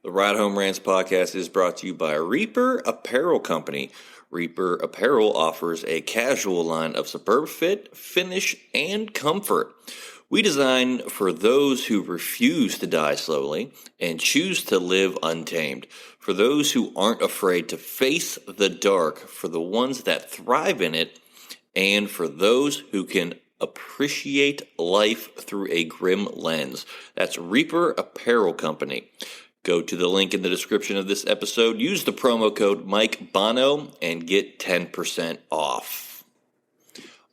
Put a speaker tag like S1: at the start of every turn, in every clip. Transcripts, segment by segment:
S1: The Ride Home Rants podcast is brought to you by Reaper Apparel Company. Reaper Apparel offers a casual line of superb fit, finish, and comfort. We design for those who refuse to die slowly and choose to live untamed. For those who aren't afraid to face the dark, for the ones that thrive in it, and for those who can appreciate life through a grim lens. That's Reaper Apparel Company. Go to the link in the description of this episode, use the promo code Mike Bono, and get 10% off.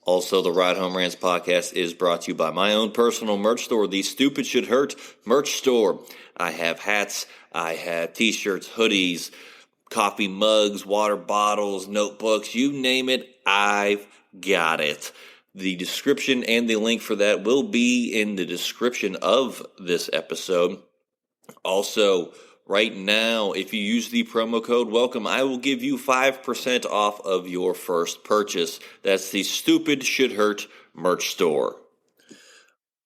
S1: Also, the Ride Home Rants podcast is brought to you by my own personal merch store, the Stupid Should Hurt merch store. I have hats, I have t-shirts, hoodies, coffee mugs, water bottles, notebooks, you name it, I've got it. The description and the link for that will be in the description of this episode. Also, right now, if you use the promo code WELCOME, I will give you 5% off of your first purchase. That's the Stupid Should Hurt merch store.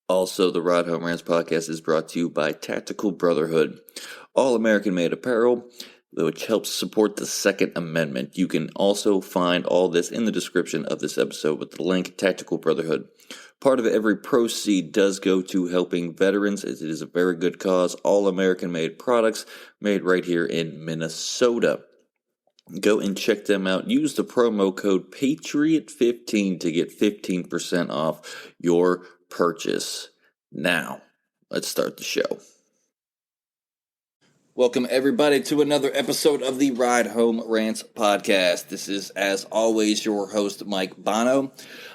S1: Also, the Ride Home Rants podcast is brought to you by Tactical Brotherhood, all American-made apparel, which helps support the Second Amendment. You can also find all this in the description of this episode with the link, Tactical Brotherhood. Part of every proceed does go to helping veterans, as it is a very good cause. All American-made products made right here in Minnesota. Go and check them out. Use the promo code PATRIOT15 to get 15% off your purchase. Now, let's start the show. Welcome, everybody, to another episode of the Ride Home Rants podcast. This is, as always, your host, Mike Bono.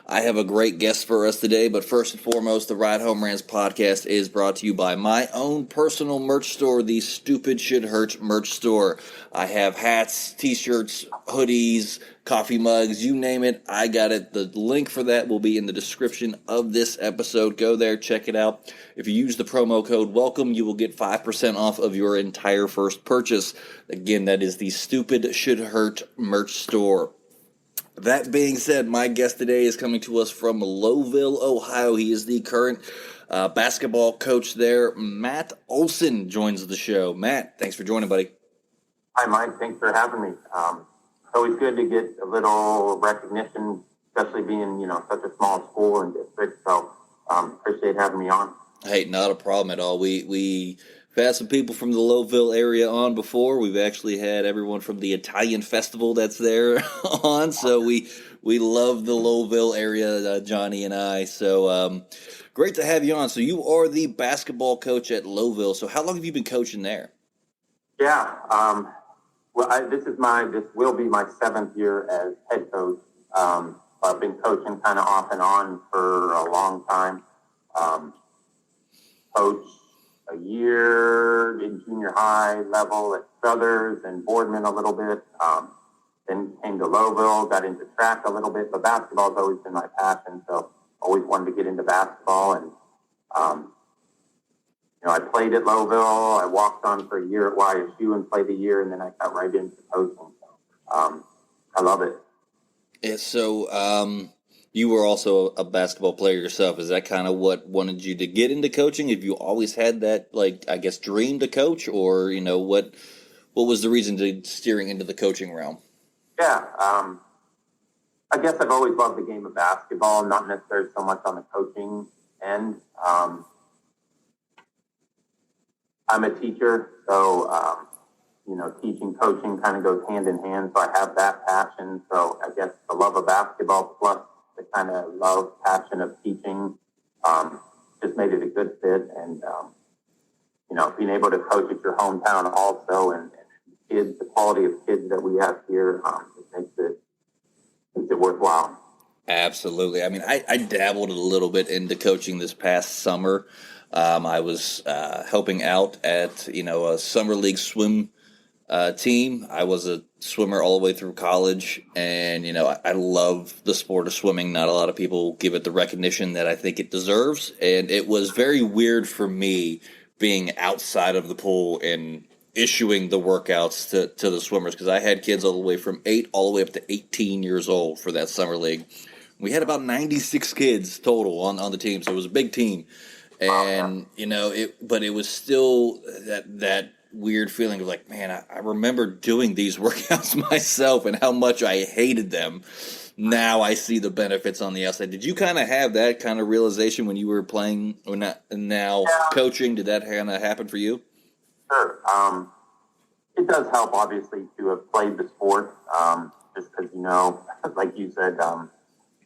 S1: I have a great guest for us today, but first and foremost, the Ride Home Rants podcast is brought to you by my own personal merch store, the Stupid Should Hurt merch store. I have hats, t-shirts, hoodies, coffee mugs, you name it, I got it. The link for that will be in the description of this episode. Go there, check it out. If you use the promo code WELCOME, you will get 5% off of your entire first purchase. Again, that is the Stupid Should Hurt merch store. That being said, my guest today is coming to us from Lowville, Ohio. He is the current basketball coach there. Matt Olson joins the show. Matt, thanks for joining, buddy.
S2: Hi, Mike. Thanks for having me. It's always good to get a little recognition, especially being, such a small school and district. So appreciate having me on.
S1: Hey, not a problem at all. We've had some people from the Lowville area on before. We've actually had everyone from the Italian festival that's there on. So we love the Lowville area, Johnny and I. So great to have you on. So you are the basketball coach at Lowville. So how long have you been coaching there?
S2: Yeah. This will be my 7th year as head coach. I've been coaching kind of off and on for a long time. Coached a year in junior high level at Struthers and Boardman a little bit. Then came to Lowville, got into track a little bit, but basketball's always been my passion. So always wanted to get into basketball. And, I played at Lowville. I walked on for a year at YSU and played a year, and then I got right into coaching. So, I love it.
S1: Yeah, so you were also a basketball player yourself. Is that kind of what wanted you to get into coaching? Have you always had that, dream to coach, or what was the reason to steering into the coaching realm?
S2: Yeah, I guess I've always loved the game of basketball, not necessarily so much on the coaching end. I'm a teacher, so, teaching, coaching kind of goes hand in hand. So I have that passion. So I guess the love of basketball plus the kind of love, passion of teaching, just made it a good fit. And, being able to coach at your hometown also and kids, the quality of kids that we have here, it makes it worthwhile.
S1: Absolutely. I mean, I dabbled a little bit into coaching this past summer. I was helping out at, a summer league swim team. I was a swimmer all the way through college, and, I love the sport of swimming. Not a lot of people give it the recognition that I think it deserves, and it was very weird for me being outside of the pool and issuing the workouts to the swimmers, because I had kids all the way from 8 all the way up to 18 years old for that summer league. We had about 96 kids total on the team, so it was a big team. And, but it was still that weird feeling of like, man, I remember doing these workouts myself and how much I hated them. Now I see the benefits on the outside. Did you kind of have that kind of realization when you were playing or not, and now coaching? Did that kind of happen for you?
S2: Sure. It does help, obviously, to have played the sport, just because, like you said,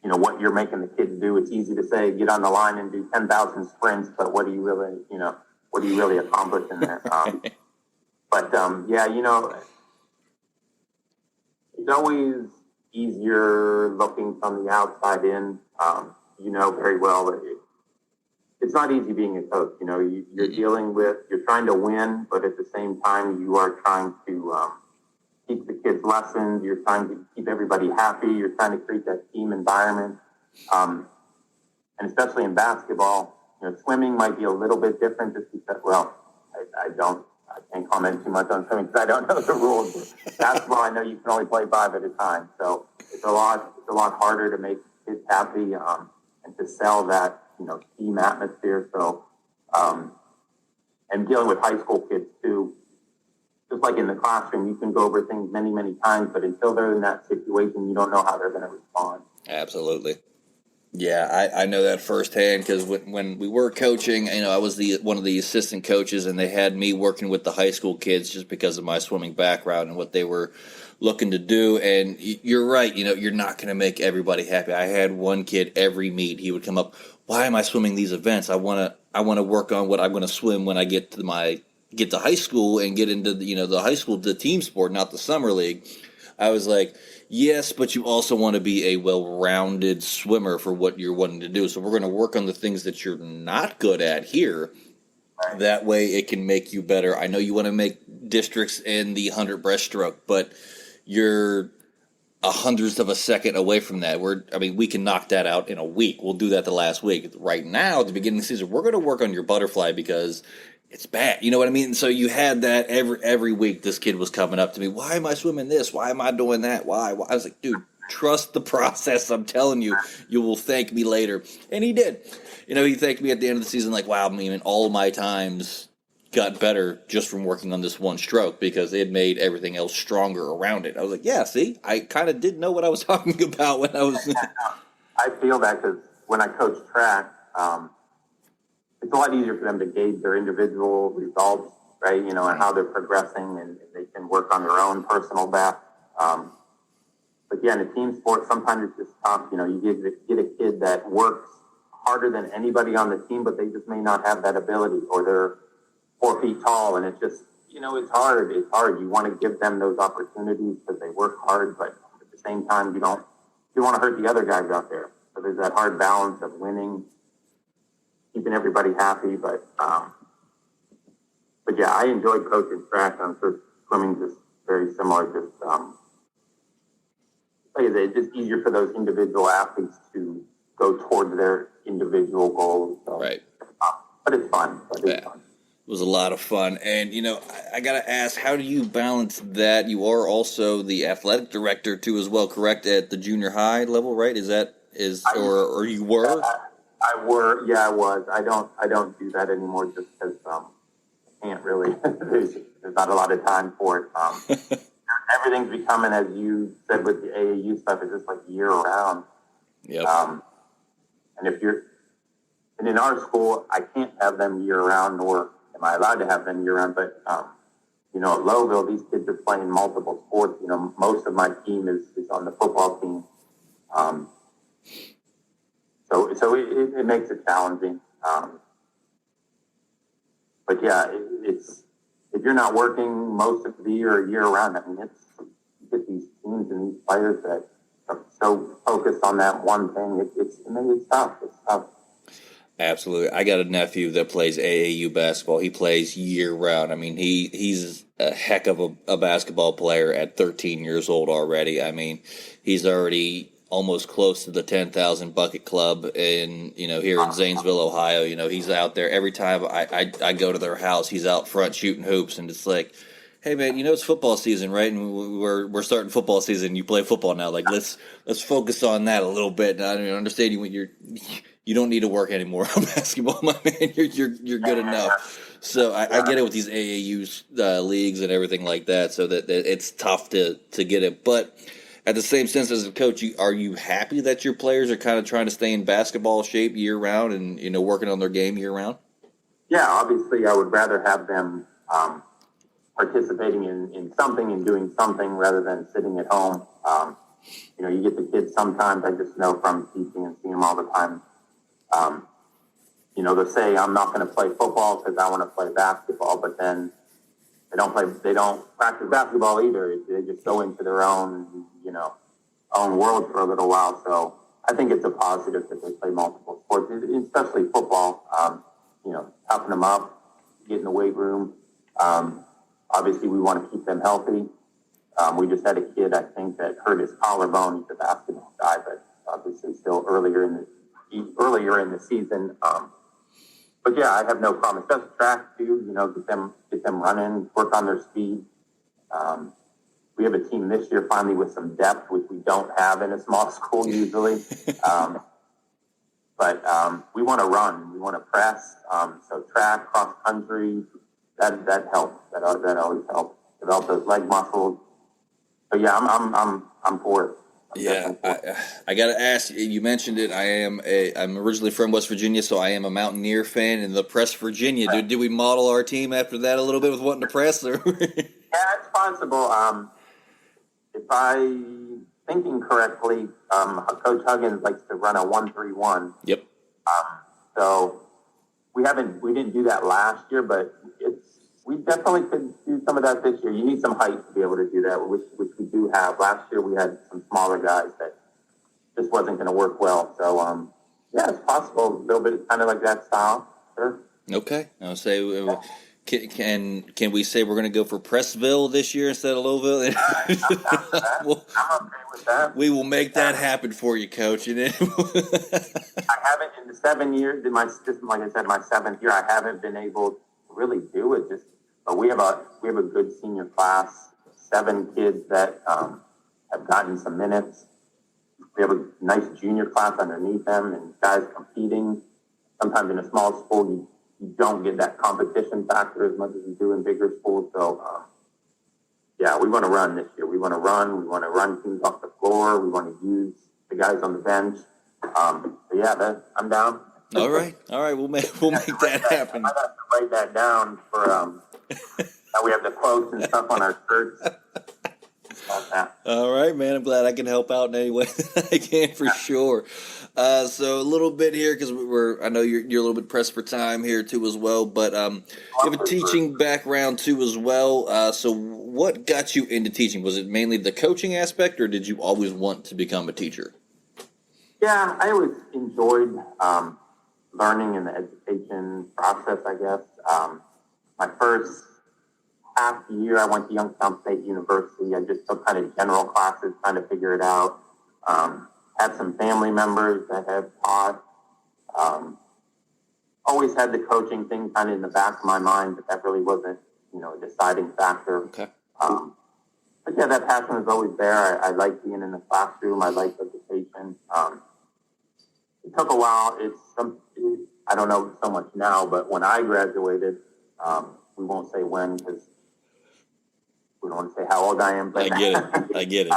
S2: what you're making the kids do. It's easy to say, get on the line and do 10,000 sprints, but what do you really accomplish in there? It's always easier looking from the outside in. You know very well that it's not easy being a coach. You're dealing with, you're trying to win, but at the same time, you are trying to teach the kids lessons. You're trying to keep everybody happy. You're trying to create that team environment. And especially in basketball, swimming might be a little bit different just because, I can't comment too much on swimming because I don't know the rules. Basketball, I know you can only play 5 at a time. So it's a lot harder to make kids happy and to sell that, team atmosphere. So, and dealing with high school kids too, just like in the classroom, you can go over things many, many times, but until they're in that situation, you don't know how they're going to respond.
S1: Absolutely. Yeah, I know that firsthand because when we were coaching, I was one of the assistant coaches, and they had me working with the high school kids just because of my swimming background and what they were looking to do. And you're right, you're not going to make everybody happy. I had one kid every meet, he would come up, why am I swimming these events? I want to work on what I'm going to swim when I get to high school and get into the high school, the team sport, not the summer league. I was like, yes, but you also want to be a well-rounded swimmer for what you're wanting to do. So we're going to work on the things that you're not good at here. That way it can make you better. I know you want to make districts in the 100 breaststroke, but you're a hundredth of a second away from that. We can knock that out in a week. We'll do that the last week. Right now, at the beginning of the season, we're going to work on your butterfly because it's bad. You know what I mean? So you had that every week. This kid was coming up to me. Why am I swimming this? Why am I doing that? Why? I was like, dude, trust the process. I'm telling you, you will thank me later. And he did. He thanked me at the end of the season like, wow, all of my times got better just from working on this one stroke because it made everything else stronger around it. I was like, yeah, see, I kind of did know what I was talking about when I was...
S2: I feel that because when I coach track, it's a lot easier for them to gauge their individual results, right? And how they're progressing, and they can work on their own personal best. But yeah, in a team sport, sometimes it's just tough. You get a kid that works harder than anybody on the team, but they just may not have that ability, or they're 4 feet tall, and it's just, it's hard. It's hard. You want to give them those opportunities because they work hard, but at the same time, you want to hurt the other guys out there. So there's that hard balance of winning, keeping everybody happy, but yeah, I enjoyed coaching track. I'm sure swimming just very similar. Just like I say, it's just easier for those individual athletes to go towards their individual goals. So,
S1: right.
S2: But it's fun.
S1: It was a lot of fun. And, I got to ask, how do you balance that? You are also the athletic director, too, as well, correct, at the junior high level, right? Or you were?
S2: I was. I don't do that anymore just because I can't really. There's not a lot of time for it. Everything's becoming, as you said with the AAU stuff, it's just like year round.
S1: Yep.
S2: And in our school, I can't have them year round, nor am I allowed to have them year round. But at Lowville, these kids are playing multiple sports. Most of my team is on the football team. So it makes it challenging. But yeah, it's if you're not working most of the year round, you get these teams and these players that are so focused on that one thing. It's tough. It's tough.
S1: Absolutely. I got a nephew that plays AAU basketball. He plays year round. He's a heck of a basketball player at 13 years old already. He's already almost close to the 10,000 bucket club in, here in Zanesville, Ohio. He's out there every time I go to their house. He's out front shooting hoops, and it's like, hey man, it's football season, right? And we're starting football season. You play football now. Like let's focus on that a little bit. And I don't understand you when you don't need to work anymore on basketball, my man. You're good enough. So I get it with these AAU leagues and everything like that. So that it's tough to get it, but at the same sense as a coach, are you happy that your players are kind of trying to stay in basketball shape year round and working on their game year round?
S2: Yeah, obviously, I would rather have them participating in something and doing something rather than sitting at home. You get the kids sometimes, I just know from teaching and seeing them all the time, they'll say, I'm not going to play football because I want to play basketball, but then they don't practice basketball either. They just go into their own, own world for a little while. So I think it's a positive that they play multiple sports, especially football. Toughen them up, get in the weight room. Obviously, we want to keep them healthy. We just had a kid, I think, that hurt his collarbone. He's a basketball guy, but obviously still earlier in the season. But yeah, I have no problem. Especially track too. Get them running, work on their speed. We have a team this year finally with some depth, which we don't have in a small school usually. But we want to run, we want to press. So track, cross country, that helps. That always helps develop those leg muscles. So yeah, I'm for it.
S1: Yeah, I got to ask. You mentioned it. I'm originally from West Virginia, so I am a Mountaineer fan. And the press Virginia. Did we model our team after that a little bit with wanting to press? Or?
S2: Yeah, it's possible. If I'm thinking correctly, Coach Huggins likes to run a 1-3-1.
S1: Yep.
S2: So we didn't do that last year, but we definitely could do some of that this year. You need some height to be able to do that, which we do have. Last year we had some smaller guys that just wasn't going to work well. So yeah, it's possible a little bit kind of like that style. Sure.
S1: Okay. I'll say. Can we say we're going to go for Pressville this year instead of Louisville?
S2: I'm okay with that.
S1: We will make that happen for you, Coach. I
S2: haven't in the 7 years. Like I said, my 7th year, I haven't been able to really do it. But we have a good senior class. 7 kids that have gotten some minutes. We have a nice junior class underneath them, and guys competing. Sometimes in a small school, you don't get that competition factor as much as you do in bigger schools. So, yeah, we want to run this year. We want to run teams off the floor. We want to use the guys on the bench. So yeah, I'm down.
S1: All right. We'll make that happen.
S2: I got to write that down for how we have the quotes and stuff on our shirts.
S1: All right, man. I'm glad I can help out in any way that I can for sure. So a little bit here because I know you're a little bit pressed for time here too as well, but you have a teaching background too as well. So what got you into teaching? Was it mainly the coaching aspect, or did you always want to become a teacher?
S2: Yeah, I always enjoyed learning and the education process, I guess. My first half year, I went to Youngstown State University. I just took kind of general classes, trying to figure it out. Had some family members that have taught. Always had the coaching thing kind of in the back of my mind, but that really wasn't, a deciding factor.
S1: Okay.
S2: But yeah, that passion was always there. I like being in the classroom. I like education. It took a while. I don't know so much now, but when I graduated, we won't say when because we don't want to say how old I am. But
S1: I get it.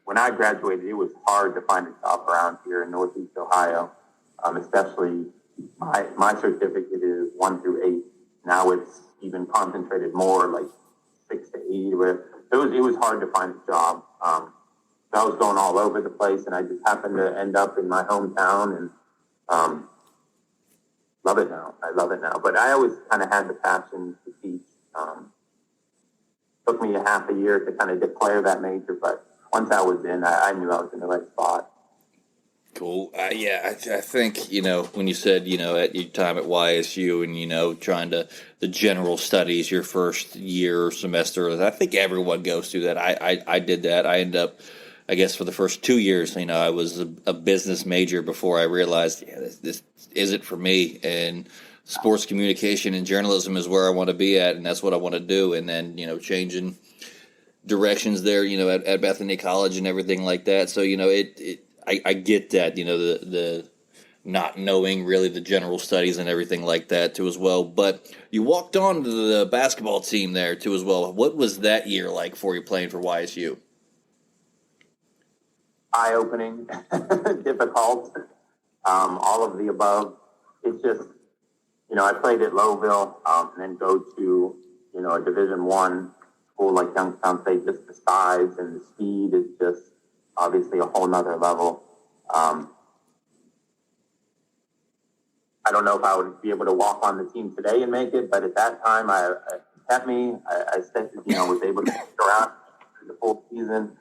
S2: When I graduated, it was hard to find a job around here in Northeast Ohio, especially my certificate is 1 through 8. Now it's even concentrated more, like 6 to 8. But it was hard to find a job. So I was going all over the place, and I just happened to end up in my hometown, and love it now. I love it now. But I always kind of had the passion to teach. Took me a half a year to kind of declare that major, but once I was in, I knew I was in the right spot.
S1: Cool. Yeah, I think, when you said, at your time at YSU and, trying to, the general studies, your first year or semester, I think everyone goes through that. I did that. I ended up, I guess, for the first 2 years, I was a business major before I realized, this isn't for me. And sports communication and journalism is where I want to be at, and that's what I want to do. And then, changing directions there, at Bethany College and everything like that. So, I get that, the not knowing really the general studies and everything like that too as well. But you walked on to the basketball team there too as well. What was that year like for you playing for YSU?
S2: Eye-opening, difficult, all of the above. It's just, I played at Lowville, and then go to, a Division One school like Youngstown State. Just the size and the speed is just obviously a whole nother level. I don't know if I would be able to walk on the team today and make it, but at that time, it kept me. I was able to stick around through the full season.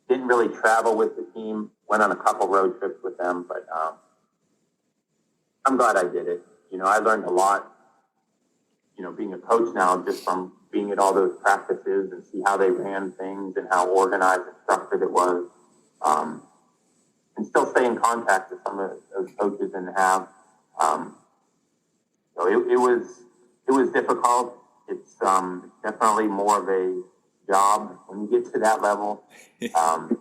S2: Didn't really travel with the team. Went on a couple road trips with them, but I'm glad I did it. I learned a lot, being a coach now, just from being at all those practices and see how they ran things and how organized and structured it was. And still stay in contact with some of those coaches and have. So it was difficult. It's definitely more of a job when you get to that level. And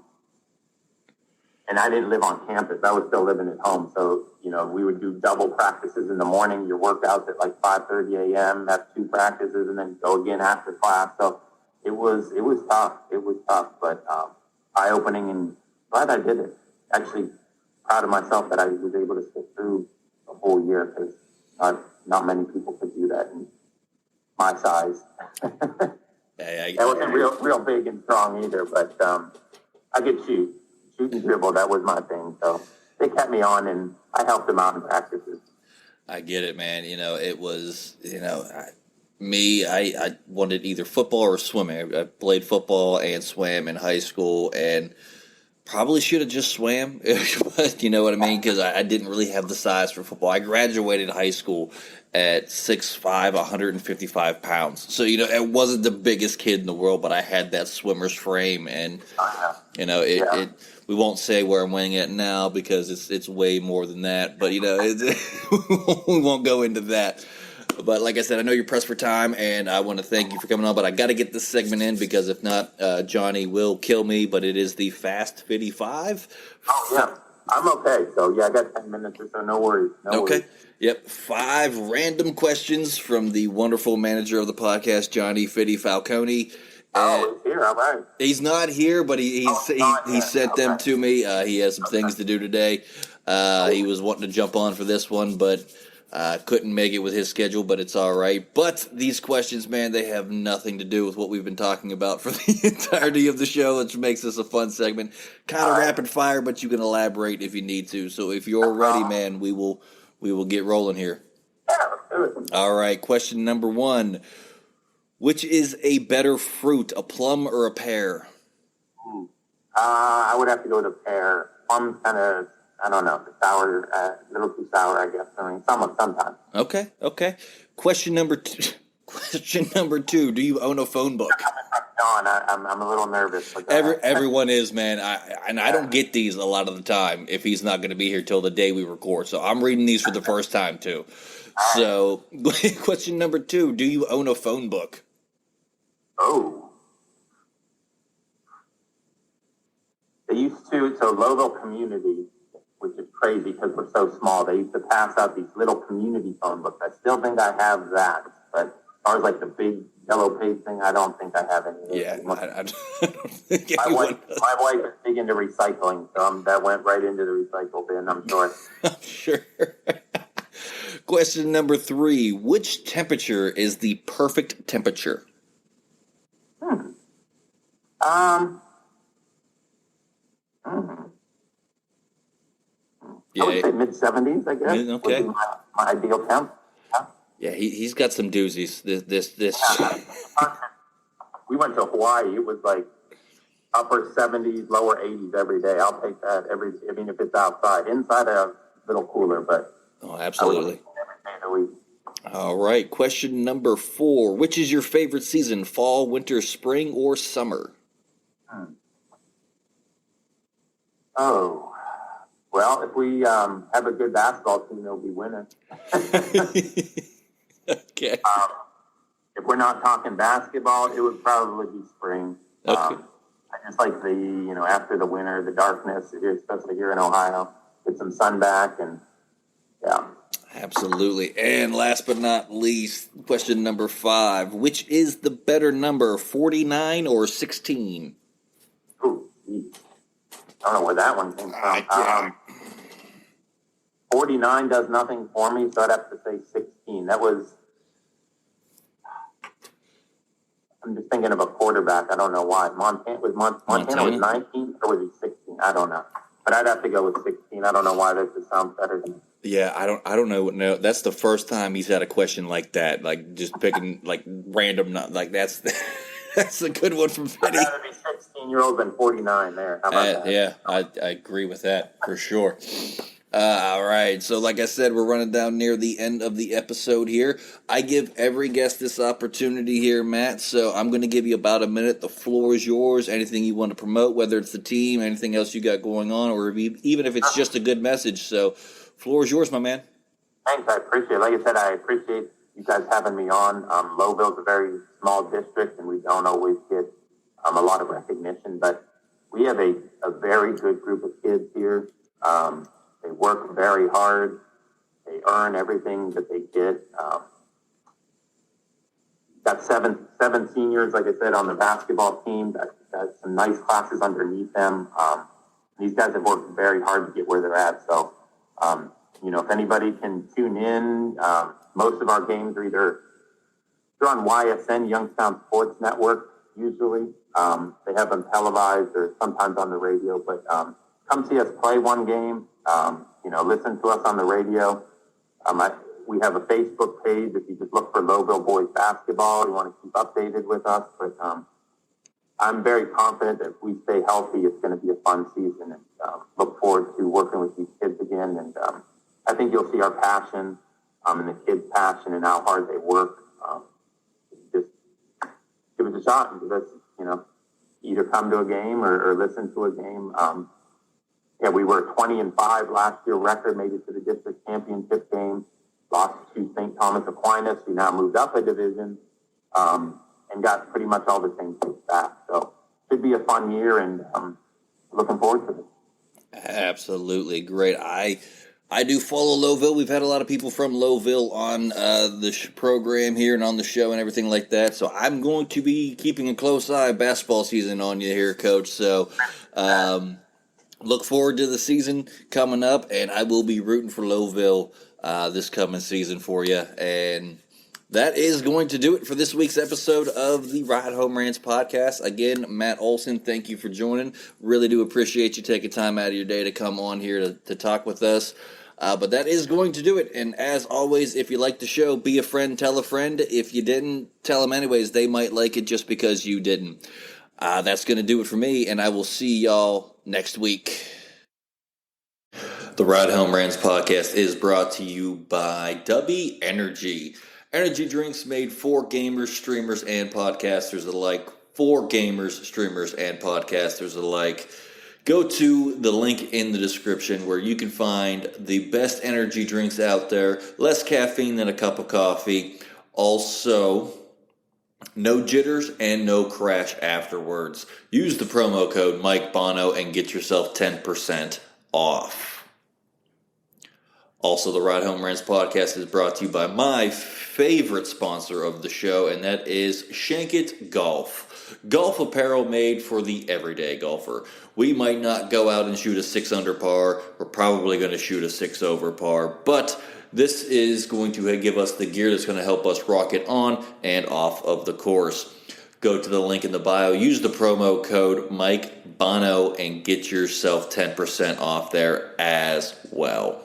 S2: I didn't live on campus. I was still living at home. So, we would do double practices in the morning, your workouts at like 5:30 a.m., have 2 practices, and then go again after class. So it was tough. It was tough, but eye-opening, and glad I did it. Actually proud of myself that I was able to stick through the whole year, because not many people could do that in my size. I wasn't real big and strong either, but I could shoot and dribble. That was my thing. So they kept me on, and I helped them out in practices.
S1: I get it, man. It was, I wanted either football or swimming. I played football and swam in high school, and probably should have just swam, but you know what I mean? Because I didn't really have the size for football. I graduated high school at 6'5", 155 pounds. So, it wasn't the biggest kid in the world, but I had that swimmer's frame. And, we won't say where I'm weighing at now because it's way more than that. But, we won't go into that. But like I said, I know you're pressed for time, and I want to thank you for coming on. But I got to get this segment in because if not, Johnny will kill me. But it is the Fast 55.
S2: Oh, yeah. I'm okay. So, I got 10 minutes or so. No worries. No worries.
S1: Yep. 5 random questions from the wonderful manager of the podcast, Johnny Fitty Falcone.
S2: He's here. All right.
S1: He's not here, but he sent them to me. He has some things to do today. He was wanting to jump on for this one, but couldn't make it with his schedule, but it's all right. But these questions, man, they have nothing to do with what we've been talking about for the entirety of the show, which makes this a fun segment. Kind of rapid fire, but you can elaborate if you need to. So if you're ready, man, we will get rolling here. All right, question number 1. Which is a better fruit, a plum or a pear?
S2: I would have to go with a pear. Plum's kind of, I don't know, sour, a little too sour, I guess. I mean, sometimes.
S1: Okay. Question number 2. Do you own a phone book?
S2: John, I'm a little nervous. But,
S1: everyone is, man. I don't get these a lot of the time if he's not going to be here till the day we record. So I'm reading these for the first time, too. So question number 2. Do you own a phone book?
S2: Oh. They used to, so Lowville Community, which is crazy because we're so small, they used to pass out these little community phone books. I still think I have that, but as far as like the big yellow page thing, I don't think I have any.
S1: Yeah, I don't think
S2: my wife is big into recycling, so that went right into the recycle bin, I'm sure.
S1: I'm sure. Question number 3. Which temperature is the perfect temperature?
S2: I would say mid-70s, I guess.
S1: Okay.
S2: Would be my ideal temp.
S1: Yeah, he's got some doozies. This.
S2: We went to Hawaii. It was like upper 70s, lower 80s every day. I'll take that if it's outside. Inside, a little cooler, but.
S1: Oh, absolutely.
S2: Every day of the week.
S1: All right. Question number 4. Which is your favorite season, fall, winter, spring, or summer?
S2: Oh, well, if we have a good basketball team, they'll be winning.
S1: Okay.
S2: If we're not talking basketball, it would probably be spring.
S1: Okay.
S2: I just like after the winter, the darkness, especially here in Ohio, get some sun back, and yeah.
S1: Absolutely. And last but not least, question number 5. Which is the better number, 49 or 16?
S2: Ooh, geez. I don't know where that one came from. 49 does nothing for me, so I'd have to say 16. I'm just thinking of a quarterback. I don't know why. Montana was 19 or was he 16? I don't know. But I'd have to go with 16. I don't know why that just sounds better to me.
S1: Yeah, I don't know. No, that's the first time he's had a question like that. Like just picking like random, like that's a good one from Vinny.
S2: I'd rather be 16-year-old than 49 there. How about that?
S1: Yeah, I agree with that for sure. All right, so like I said, we're running down near the end of the episode here. I give every guest this opportunity here, Matt, so I'm going to give you about a minute. The floor is yours. Anything you want to promote, whether it's the team, anything else you got going on, or even if it's just a good message. So, floor is yours, my man.
S2: Thanks, I appreciate it. Like I said, I appreciate you guys having me on. Lowville's a very small district, and we don't always get a lot of recognition, but we have a very good group of kids here. They work very hard. They earn everything that they get. Got seven seniors, like I said, on the basketball team. Got some nice classes underneath them. These guys have worked very hard to get where they're at. So, if anybody can tune in, most of our games are either they're on YSN, Youngstown Sports Network, usually. They have them televised or sometimes on the radio, but come see us play one game. Listen to us on the radio. We have a Facebook page. If you just look for Lowville Boys Basketball, you want to keep updated with us. But I'm very confident that if we stay healthy, it's going to be a fun season. And look forward to working with these kids again. And I think you'll see our passion and the kids' passion and how hard they work. Just give it a shot and give us, either come to a game or listen to a game. We were 20-5 last year record, made it to the district championship game, lost to St. Thomas Aquinas, who now moved up a division, and got pretty much all the same things back. So should be a fun year, and looking forward to it.
S1: Absolutely great. I do follow Lowville. We've had a lot of people from Lowville on the program here and on the show and everything like that. So I'm going to be keeping a close eye basketball season on you here, Coach. So look forward to the season coming up, and I will be rooting for Lowville this coming season for you. And that is going to do it for this week's episode of the Ride Home Rants podcast. Again, Matt Olson, thank you for joining. Really do appreciate you taking time out of your day to come on here to talk with us. But that is going to do it. And as always, if you like the show, be a friend, tell a friend. If you didn't, tell them anyways. They might like it just because you didn't. That's going to do it for me, and I will see y'all next week. The Ride Home Rants podcast is brought to you by W Energy. Energy drinks made for gamers, streamers, and podcasters alike. For gamers, streamers, and podcasters alike. Go to the link in the description where you can find the best energy drinks out there. Less caffeine than a cup of coffee. Also, no jitters and no crash afterwards. Use the promo code Mike Bono and get yourself 10% off. Also, the Ride Home Rants podcast is brought to you by my favorite sponsor of the show, and that is Shankit Golf. Golf apparel made for the everyday golfer. We might not go out and shoot a 6 under par. We're probably going to shoot a 6 over par, but this is going to give us the gear that's going to help us rock it on and off of the course. Go to the link in the bio, use the promo code Mike Bono, and get yourself 10% off there as well.